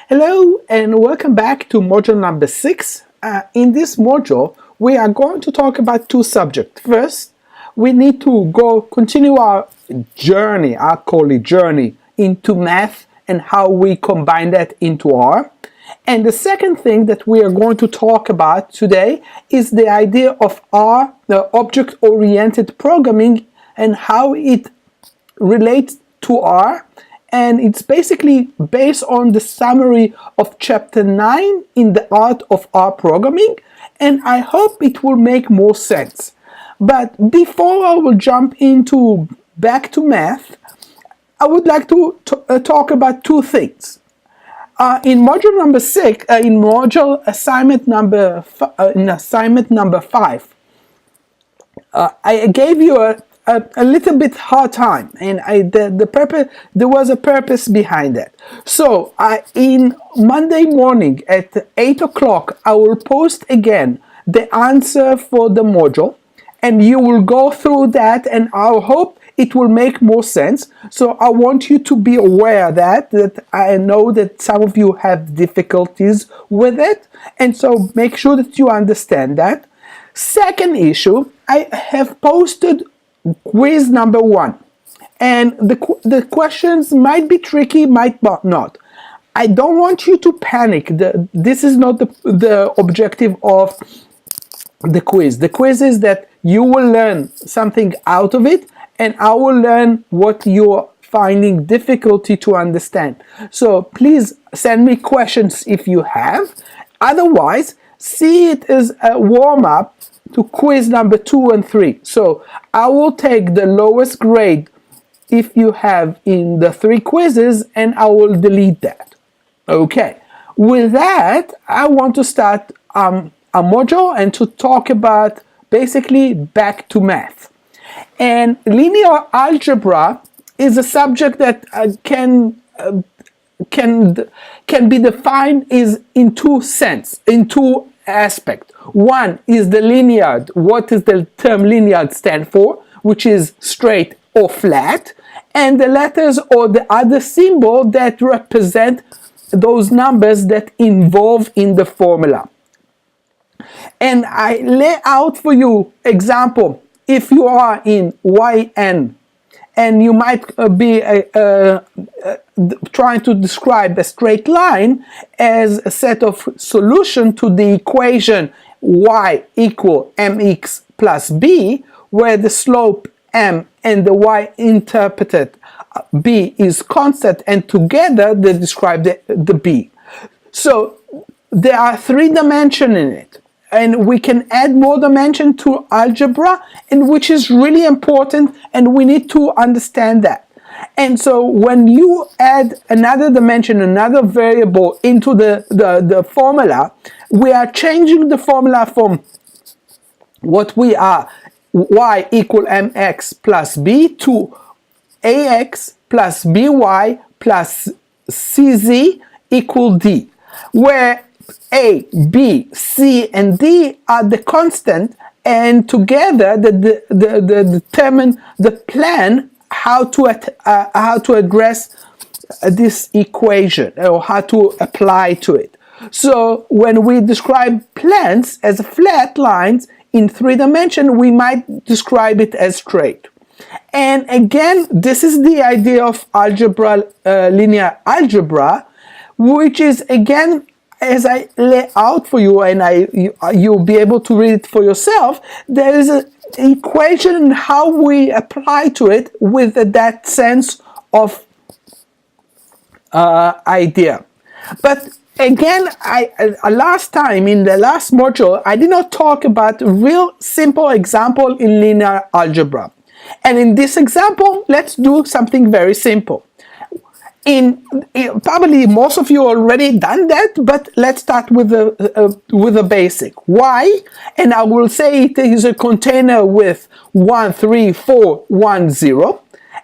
Hello and welcome back to module number 6. In this module, we are going to talk about two subjects. First, we need to continue our journey, I call it journey, into math and how we combine that into R. And the second thing that we are going to talk about today is the idea of R, the object-oriented programming, and how it relates to R. And it's basically based on the summary of chapter 9 in the art of R programming, and I hope it will make more sense. But before I will jump into back to math, I would like to talk about two things. In module number 6, in module assignment number 5, I gave you a little bit hard time, and there was a purpose behind that. So in Monday morning at 8 o'clock, I will post again the answer for the module, and you will go through that, and I hope it will make more sense. So I want you to be aware that I know that some of you have difficulties with it, and so make sure that you understand that. Second issue, I have posted quiz number 1, and the questions might be tricky, might not. I don't want you to panic. This is not the objective of the quiz. The quiz is that you will learn something out of it, and I will learn what you're finding difficulty to understand. So please send me questions if you have. Otherwise, see it as a warm-up to quiz number 2 and 3. So I will take the lowest grade if you have in the 3 quizzes, and I will delete that. Okay, with that, I want to start a module and to talk about basically back to math. And linear algebra is a subject that can be defined in two aspects. One is the linear. What does the term linear stand for? Which is straight or flat, and the letters or the other symbol that represent those numbers that involve in the formula. And I lay out for you example. If you are in YN and you might be trying to describe a straight line as a set of solution to the equation y equal mx plus b, where the slope m and the y interpreted b is constant, and together they describe the b. So there are 3 dimensions in it, and we can add more dimension to algebra, and which is really important, and we need to understand that. And so when you add another dimension, another variable into the formula, we are changing the formula from what we are, y equal mx plus b, to ax plus by plus cz equal d, where a, b, c, and d are the constant, and together they determine the plan how to address this equation, or how to apply to it. So when we describe plans as flat lines in 3 dimensions, we might describe it as straight. And again, this is the idea of algebra, linear algebra, which is again, as I lay out for you, and you'll be able to read it for yourself, there is an equation and how we apply to it with that sense of idea. But again, last time in the last module, I did not talk about real simple example in linear algebra. And in this example, let's do something very simple. Probably most of you already done that, but let's start with a basic y, and I will say it is a container with 1 3 4 1 0,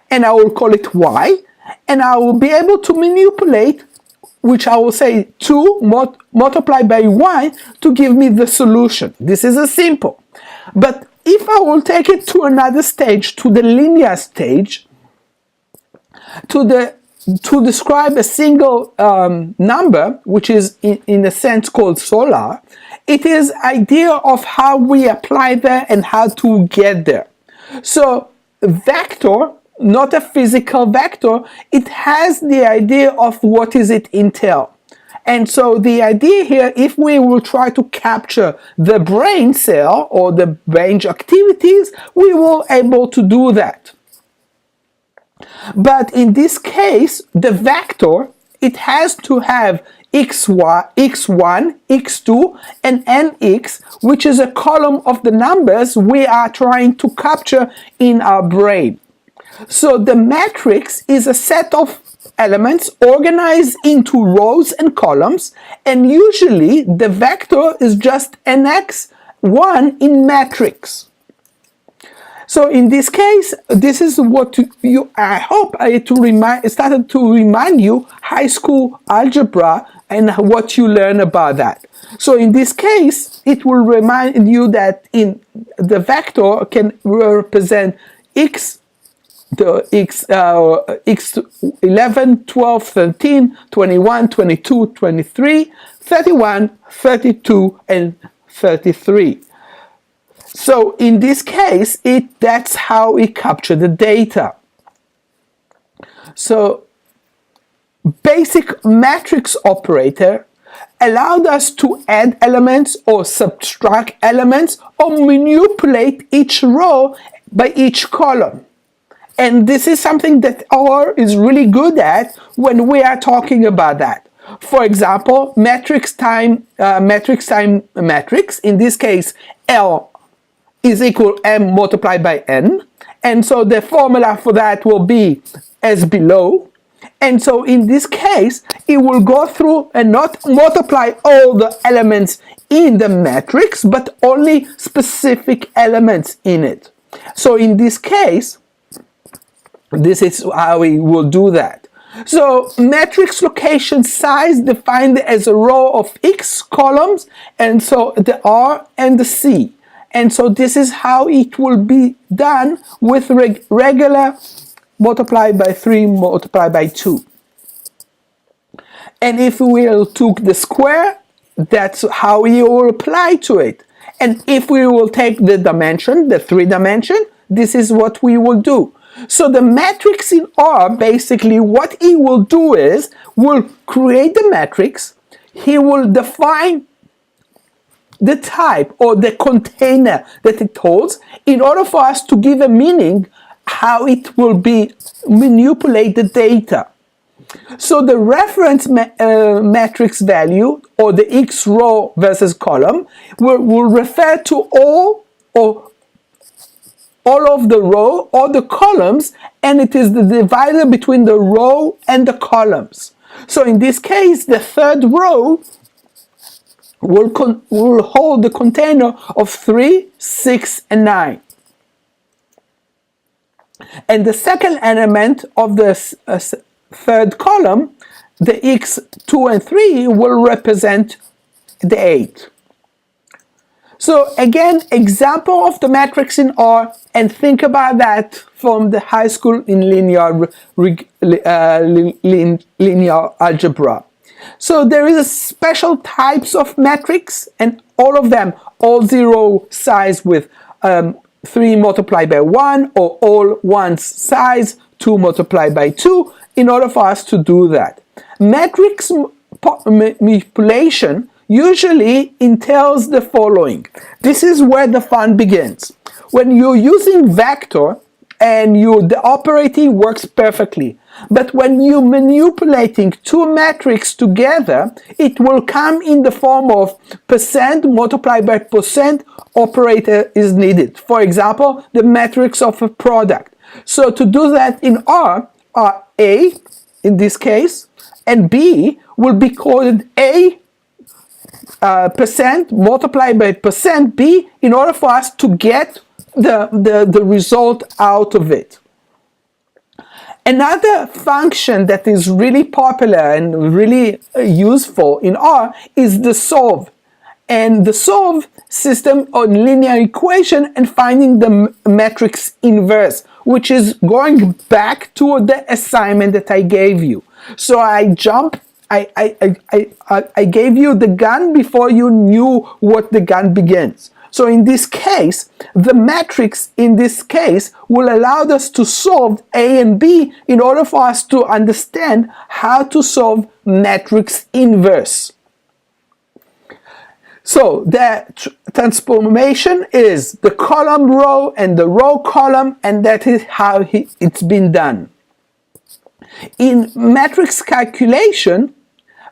and I will call it y, and I will be able to manipulate, which I will say 2 multiplied by y to give me the solution. This is a simple. But if I will take it to another stage, to the linear stage, to the to describe a single number, which is in a sense called solar, it is idea of how we apply there and how to get there. So vector, not a physical vector, it has the idea of what is it entail. And so the idea here, if we will try to capture the brain cell or the range activities, we will able to do that. But in this case, the vector, it has to have x1, x2, and nx, which is a column of the numbers we are trying to capture in our brain. So the matrix is a set of elements organized into rows and columns, and usually the vector is just nx1 in matrix. So in this case, this is what I hope started to remind you high school algebra and what you learn about that. So in this case, it will remind you that in the vector can represent x 11, 12, 13, 21, 22, 23, 31, 32, and 33. So in this case, that's how we capture the data. So basic matrix operator allowed us to add elements or subtract elements or manipulate each row by each column. And this is something that R is really good at when we are talking about that. For example, matrix times matrix, in this case, L is equal M multiplied by N. And so the formula for that will be as below. And so in this case, it will go through and not multiply all the elements in the matrix, but only specific elements in it. So in this case, this is how we will do that. So matrix location size defined as a row of X columns, and so the R and the C. And so this is how it will be done with regular multiplied by 3 multiplied by 2. And if we will take the square, that's how you will apply to it. And if we will take the dimension, the 3 dimension, this is what we will do. So the matrix in R, basically what he will do is, will create the matrix, he will define the type or the container that it holds in order for us to give a meaning how it will be manipulate the data. So the reference matrix value or the X row versus column will refer to all of the row or the columns, and it is the divider between the row and the columns. So in this case, the third row will hold the container of 3, 6, and 9. And the second element of the third column, the X 2 and 3, will represent the 8. So again, example of the matrix in R, and think about that from the high school in linear algebra. So there is special types of matrix, and all of them, all zero size with 3 multiplied by 1, or all 1 size 2 multiplied by 2, in order for us to do that. Matrix manipulation usually entails the following. This is where the fun begins. When you're using vector and the operating works perfectly, but when you're manipulating two matrices together, it will come in the form of percent multiplied by percent operator is needed. For example, the matrix of a product. So to do that in R, A in this case and B will be called A percent multiplied by percent B in order for us to get the result out of it. Another function that is really popular and really useful in R is the solve. And the solve system on linear equation and finding the matrix inverse, which is going back to the assignment that I gave you. So I gave you the gun before you knew what the gun begins. So in this case, the matrix in this case will allow us to solve A and B in order for us to understand how to solve matrix inverse. So the transformation is the column row and the row column, and that is how it's been done. In matrix calculation,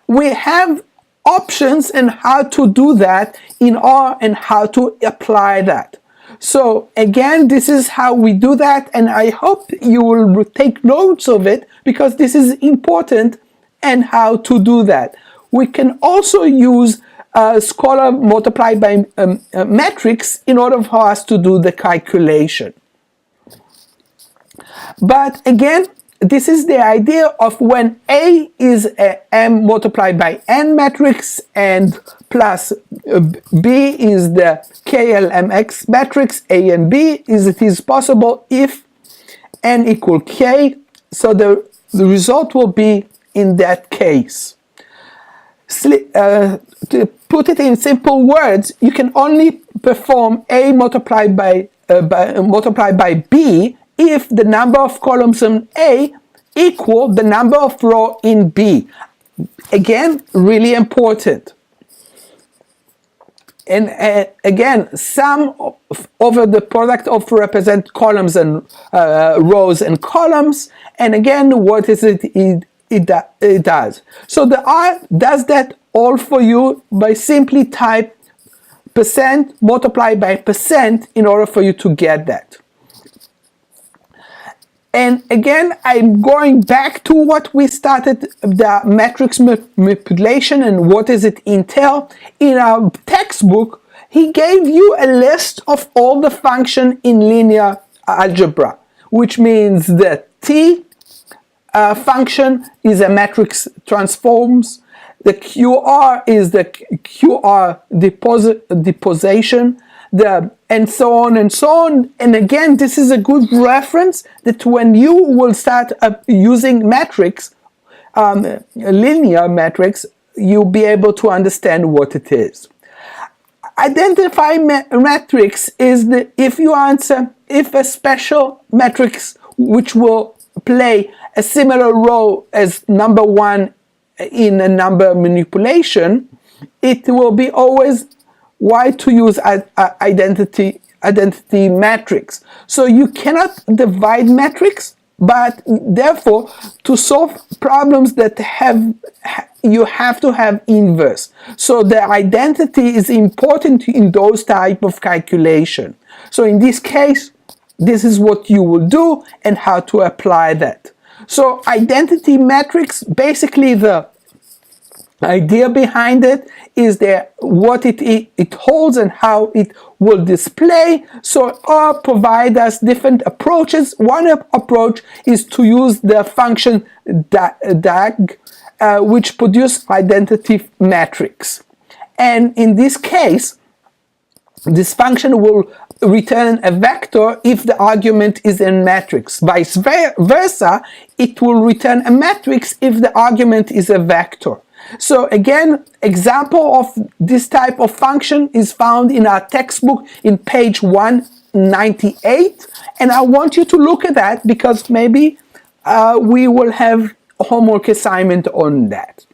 we have options in how to do that in R and how to apply that. So again, this is how we do that, and I hope you will take notes of it because this is important and how to do that. We can also use Scholar multiplied by matrix in order for us to do the calculation. But again, this is the idea of when A is a M multiplied by N matrix and plus B is the KLMX matrix, A and B, it is possible if N equal K, so the result will be in that case. To put it in simple words, you can only perform A multiplied by B if the number of columns in A equal the number of rows in B. Again, really important. And again, sum over the product of represent columns and rows and columns. And again, what is it? It does. So the R does that all for you by simply type percent multiplied by percent in order for you to get that. And again, I'm going back to what we started, the matrix manipulation and what does it entail. In our textbook, he gave you a list of all the functions in linear algebra, which means that T function is a matrix transforms, the QR is the QR deposition, and so on and so on. And again, this is a good reference that when you will start using matrix, linear matrix, you'll be able to understand what it is. Identify matrix is if a special matrix which will play a similar role as number one in a number manipulation, it will be always why to use identity matrix. So you cannot divide matrix, but therefore to solve problems that you have to have inverse. So the identity is important in those type of calculation. So in this case, this is what you will do and how to apply that. So identity matrix, basically the idea behind it is that what it holds and how it will display. So R provides us different approaches. One approach is to use the function DAG, which produce identity matrix. And in this case, this function will return a vector if the argument is in matrix. Vice versa, it will return a matrix if the argument is a vector. So again, example of this type of function is found in our textbook in page 198, and I want you to look at that because maybe we will have a homework assignment on that.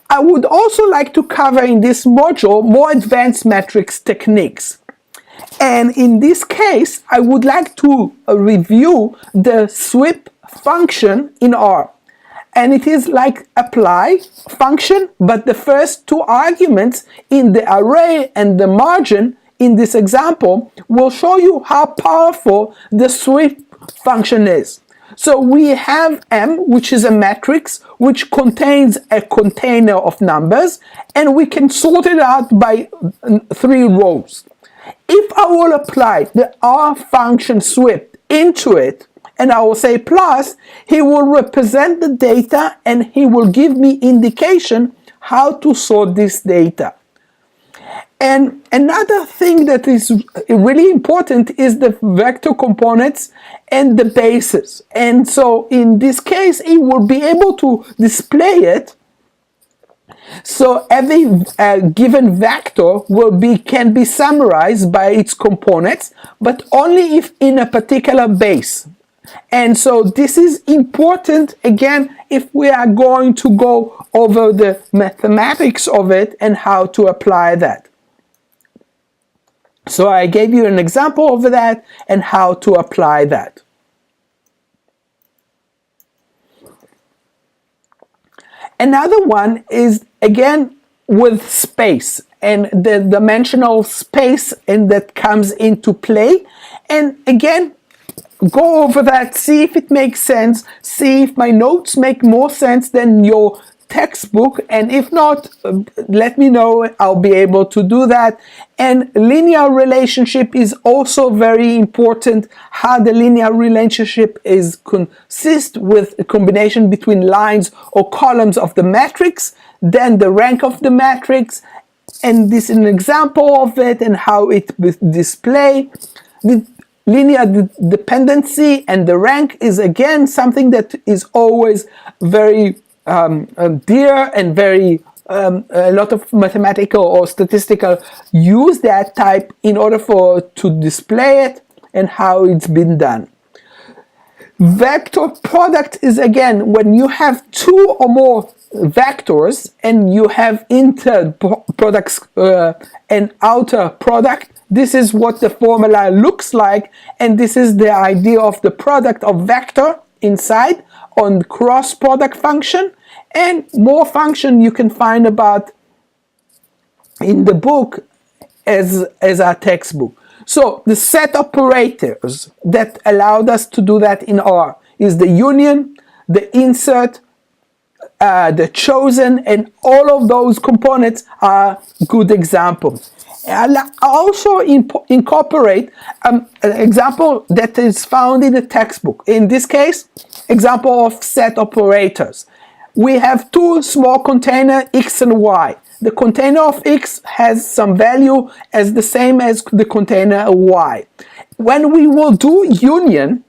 I would also like to cover in this module more advanced matrix techniques. And in this case, I would like to review the sweep function in R. And it is like apply function, but the first two arguments in the array and the margin in this example will show you how powerful the sweep function is. So we have M, which is a matrix which contains a container of numbers, and we can sort it out by 3 rows. If I will apply the R function sweep into it, and I will say plus, he will represent the data and he will give me indication how to sort this data. And another thing that is really important is the vector components and the bases. And so in this case, it will be able to display it. So every given vector can be summarized by its components, but only if in a particular base. And so this is important, again, if we are going to go over the mathematics of it and how to apply that. So I gave you an example of that and how to apply that. Another one is, again, with space and the dimensional space, and that comes into play. And again, go over that, see if it makes sense, see if my notes make more sense than your textbook, and if not, let me know. I'll be able to do that. And linear relationship is also very important. How the linear relationship is consists with a combination between lines or columns of the matrix, then the rank of the matrix, and this is an example of it and how it display. The linear dependency and the rank is again something that is always very dear and very a lot of mathematical or statistical use that type in order to display it and how it's been done. Vector product is again when you have two or more vectors and you have inter products and outer product. This is what the formula looks like, and this is the idea of the product of vector inside on cross product function. And more function you can find about in the book as our textbook. So the set operators that allowed us to do that in R is the union, the insert, the chosen, and all of those components are good examples. I'll also incorporate an example that is found in the textbook. In this case, example of set operators. We have two small containers, X and Y. The container of X has some value as the same as the container Y. When we will do union,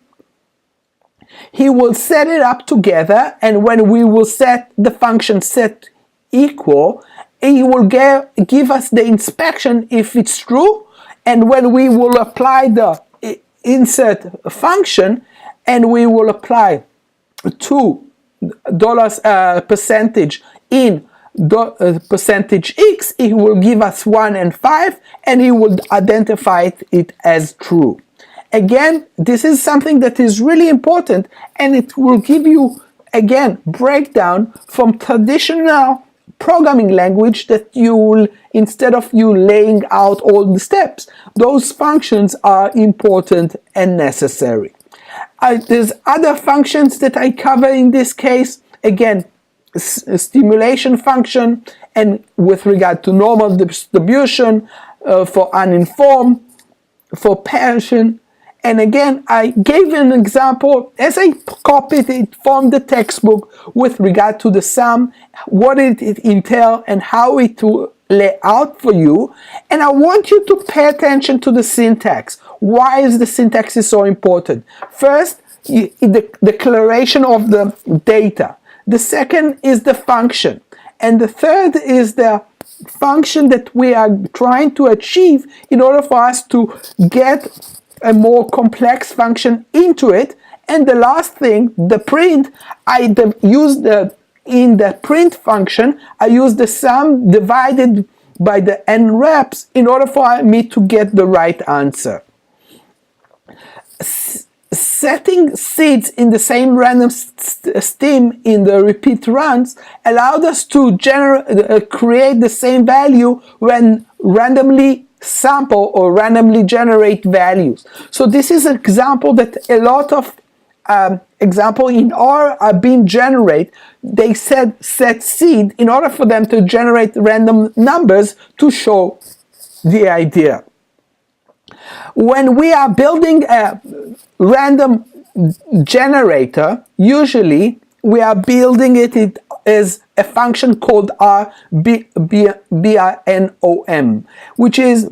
he will set it up together, and when we will set the function set equal, he will give us the inspection if it's true, and when we will apply the insert function and we will apply $2 percentage in percentage X, it will give us 1 and 5, and he will identify it as true. Again, this is something that is really important, and it will give you, again, breakdown from traditional programming language that you will, instead of you laying out all the steps, those functions are important and necessary. There's other functions that I cover in this case. Again, stimulation function, and with regard to normal distribution, for uninformed, for Pearson. And again, I gave an example as I copied it from the textbook with regard to the sum, what it entails and how it will lay out for you. And I want you to pay attention to the syntax. Why is the syntax so important? First, the declaration of the data. The second is the function. And the third is the function that we are trying to achieve in order for us to get a more complex function into it. And the last thing, the print, in the print function, I use the sum divided by the n reps in order for me to get the right answer. Setting seeds in the same random stem in the repeat runs allowed us to create the same value when randomly sample or randomly generate values. So this is an example that a lot of example in R are being generated. They set seed in order for them to generate random numbers to show the idea. When we are building a random generator, usually we are building it is a function called binom, which is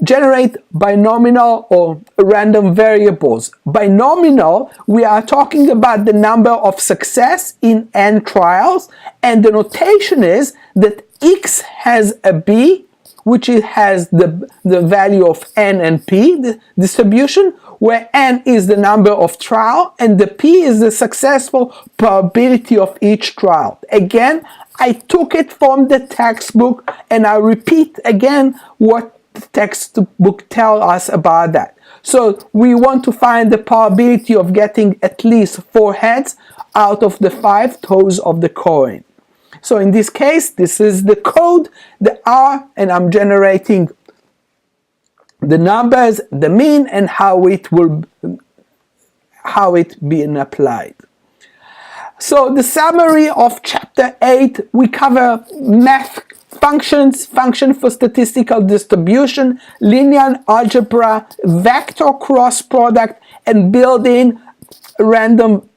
generate binomial or random variables. Binomial, we are talking about the number of success in n trials, and the notation is that x has a b, which it has the value of n and p, the distribution, where n is the number of trial and the p is the successful probability of each trial. Again, I took it from the textbook, and I repeat again what the textbook tells us about that. So we want to find the probability of getting at least 4 heads out of the 5 toes of the coin. So in this case, this is the code, the R, and I'm generating the numbers, the mean, and how it being applied. So the summary of chapter 8, we cover math functions, function for statistical distribution, linear algebra, vector cross product, and built-in random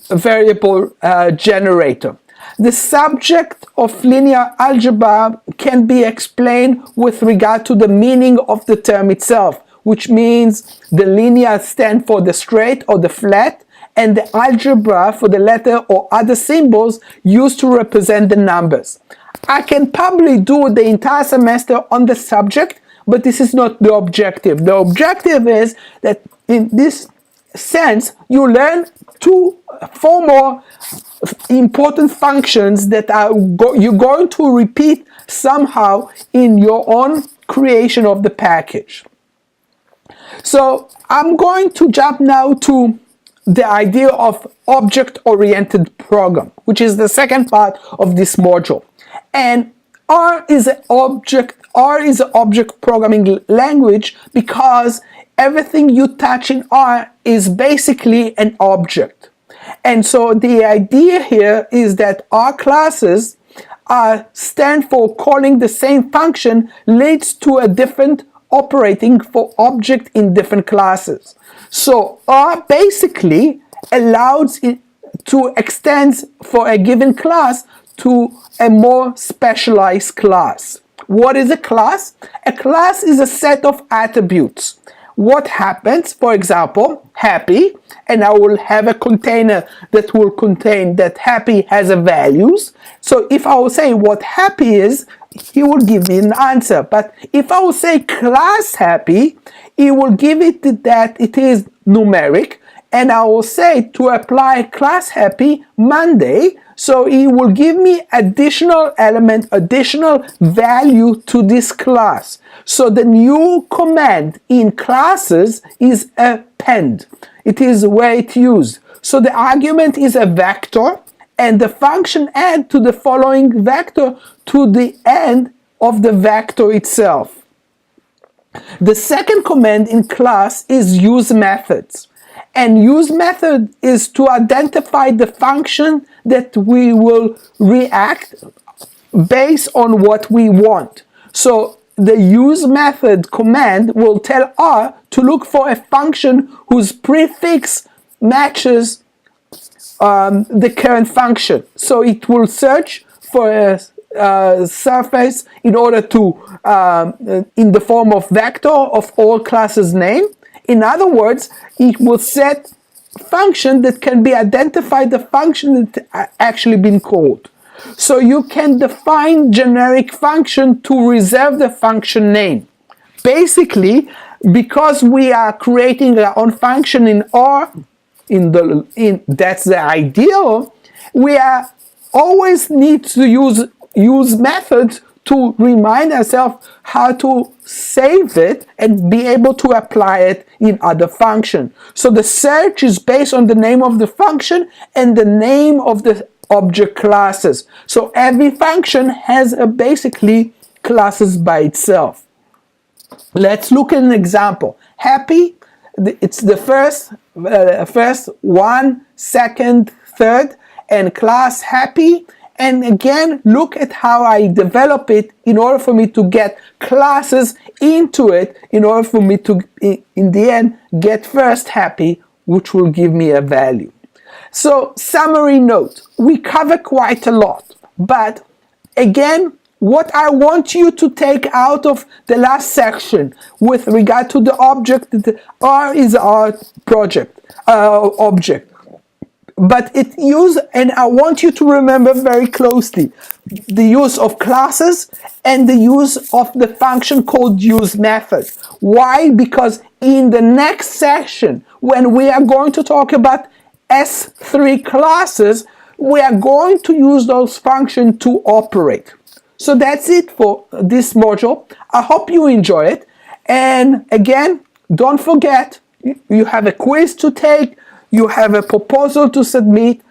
variable generator. The subject of linear algebra can be explained with regard to the meaning of the term itself, which means the linear stands for the straight or the flat, and the algebra for the letter or other symbols used to represent the numbers. I can probably do the entire semester on the subject, but this is not the objective. The objective is that in this sense, you learn 4 more important functions that you're going to repeat somehow in your own creation of the package. So I'm going to jump now to the idea of object-oriented program, which is the second part of this module. And R is an object programming language because everything you touch in R is basically an object. And so the idea here is that R classes stand for calling the same function leads to a different operating for object in different classes. So R basically allows it to extend for a given class to a more specialized class. What is a class? A class is a set of attributes. What happens, for example, happy, and I will have a container that will contain that happy has a values. So if I will say what happy is, he will give me an answer. But if I will say class happy, he will give it that it is numeric, and I will say to apply class happy Monday, so he will give me additional element, additional value to this class. So the new command in classes is append. It is where it's used. So the argument is a vector, and the function add to the following vector to the end of the vector itself. The second command in class is use methods. And use method is to identify the function that we will react based on what we want. So the use method command will tell R to look for a function whose prefix matches the current function. So it will search for a surface in order to, in the form of vector of all classes name. In other words, it will set function that can be identified the function that actually been called. So you can define generic function to reserve the function name. Basically, because we are creating our own function in R, that's the ideal, we are always need to use methods to remind ourselves how to save it and be able to apply it in other functions. So the search is based on the name of the function and the name of the object classes. So every function has basically classes by itself. Let's look at an example. Happy, it's the first, 1, second, third, and class happy. And again, look at how I develop it in order for me to get classes into it, in order for me to, in the end, get first happy, which will give me a value. So, summary note, we cover quite a lot, but again, what I want you to take out of the last section with regard to the object, R is our project, object. But it use, and I want you to remember very closely, the use of classes and the use of the function called use method. Why? Because in the next section, when we are going to talk about S3 classes, we are going to use those functions to operate. So that's it for this module. I hope you enjoy it. And again, don't forget, you have a quiz to take, you have a proposal to submit.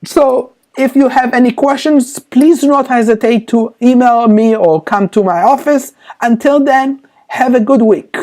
So if you have any questions, please do not hesitate to email me or come to my office. Until then, have a good week.